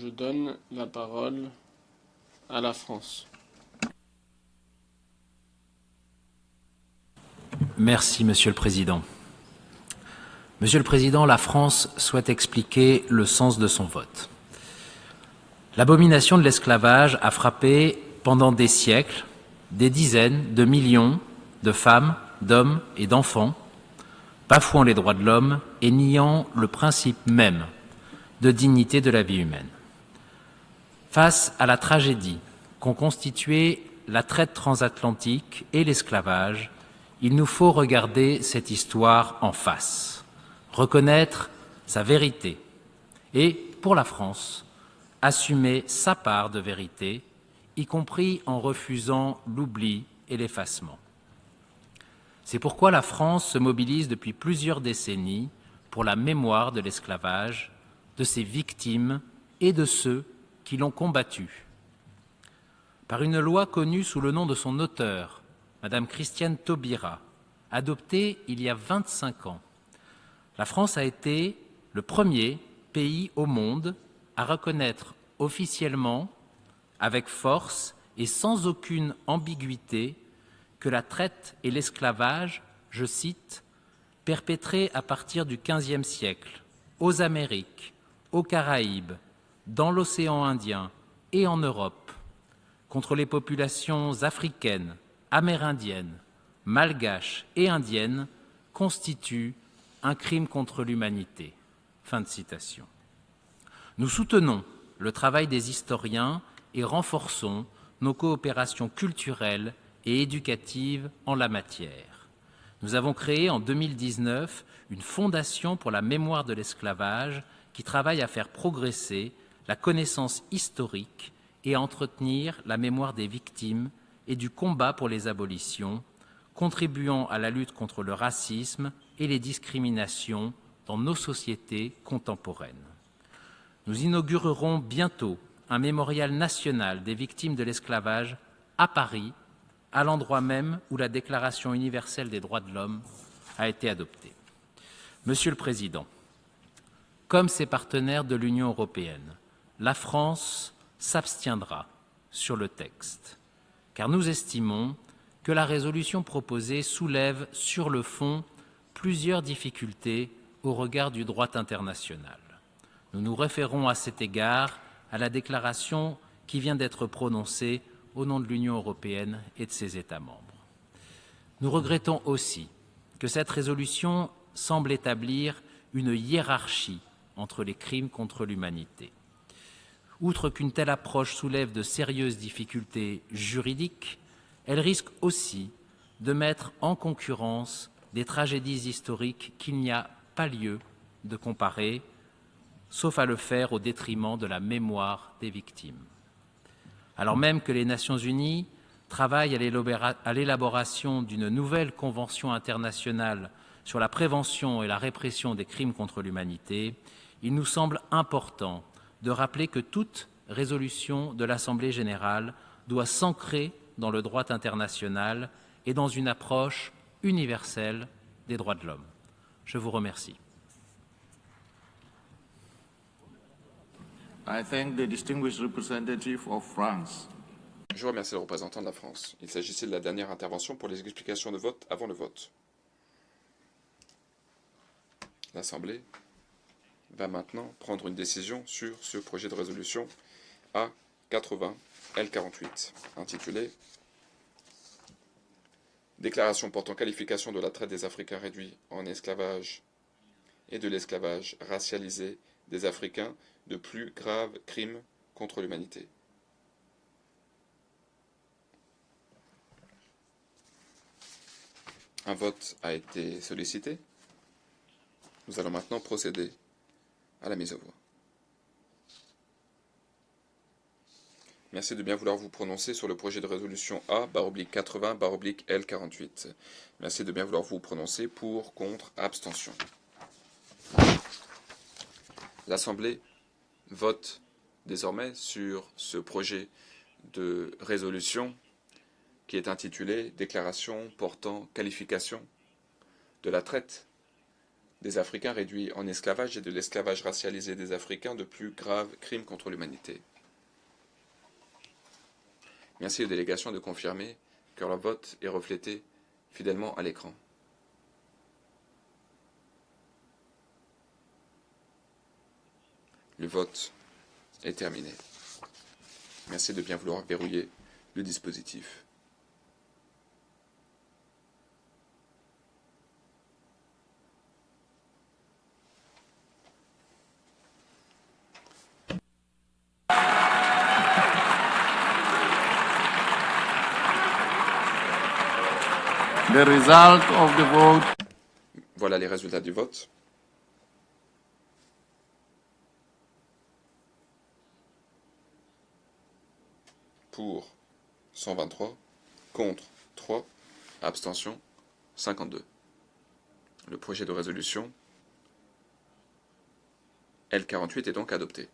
Je donne la parole à la France. Merci, Monsieur le Président. Monsieur le Président, la France souhaite expliquer le sens de son vote. L'abomination de l'esclavage a frappé pendant des siècles des dizaines de millions de femmes, d'hommes et d'enfants, bafouant les droits de l'homme et niant le principe même de dignité de la vie humaine. Face à la tragédie qu'ont constitué la traite transatlantique et l'esclavage, il nous faut regarder cette histoire en face, reconnaître sa vérité et, pour la France, assumer sa part de vérité, y compris en refusant l'oubli et l'effacement. C'est pourquoi la France se mobilise depuis plusieurs décennies pour la mémoire de l'esclavage, de ses victimes et de ceux qui l'ont combattu. Par une loi connue sous le nom de son auteur, Madame Christiane Taubira, adoptée il y a 25 ans, la France a été le premier pays au monde à reconnaître officiellement, avec force et sans aucune ambiguïté, que la traite et l'esclavage, je cite, perpétrés à partir du XVe siècle, aux Amériques, aux Caraïbes, dans l'océan Indien et en Europe, contre les populations africaines, amérindiennes, malgaches et indiennes, constituent un crime contre l'humanité. Fin de citation. Nous soutenons le travail des historiens et renforçons nos coopérations culturelles et éducatives en la matière. Nous avons créé en 2019 une fondation pour la mémoire de l'esclavage qui travaille à faire progresser la connaissance historique et à entretenir la mémoire des victimes et du combat pour les abolitions, contribuant à la lutte contre le racisme et les discriminations dans nos sociétés contemporaines. Nous inaugurerons bientôt un mémorial national des victimes de l'esclavage à Paris, à l'endroit même où la Déclaration universelle des droits de l'homme a été adoptée. Monsieur le Président, comme ses partenaires de l'Union européenne, la France s'abstiendra sur le texte, car nous estimons que la résolution proposée soulève sur le fond plusieurs difficultés au regard du droit international. Nous nous référons à cet égard à la déclaration qui vient d'être prononcée au nom de l'Union européenne et de ses États membres. Nous regrettons aussi que cette résolution semble établir une hiérarchie entre les crimes contre l'humanité. Outre qu'une telle approche soulève de sérieuses difficultés juridiques, elle risque aussi de mettre en concurrence des tragédies historiques qu'il n'y a pas lieu de comparer, sauf à le faire au détriment de la mémoire des victimes. Alors même que les Nations unies travaillent à l'élaboration d'une nouvelle convention internationale sur la prévention et la répression des crimes contre l'humanité, il nous semble important de rappeler que toute résolution de l'Assemblée générale doit s'ancrer dans le droit international et dans une approche universelle des droits de l'homme. Je vous remercie. I thank the distinguished representative of France. Je remercie le représentant de la France. Il s'agissait de la dernière intervention pour les explications de vote avant le vote. L'Assemblée va maintenant prendre une décision sur ce projet de résolution A80L48, intitulé « Déclaration portant qualification de la traite des Africains réduits en esclavage et de l'esclavage racialisé des Africains de plus graves crimes contre l'humanité. » Un vote a été sollicité. Nous allons maintenant procéder à la mise aux voix. Merci de bien vouloir vous prononcer sur le projet de résolution A/80/L48. Merci de bien vouloir vous prononcer pour, contre, abstention. L'Assemblée vote désormais sur ce projet de résolution qui est intitulé « Déclaration portant qualification de la traite des Africains réduits en esclavage et de l'esclavage racialisé des Africains de plus graves crimes contre l'humanité. Merci aux délégations de confirmer que leur vote est reflété fidèlement à l'écran. Le vote est terminé. Merci de bien vouloir verrouiller le dispositif. The result of the vote. Voilà les résultats du vote. Pour 123, contre 3, abstention 52. Le projet de résolution L48 est donc adopté.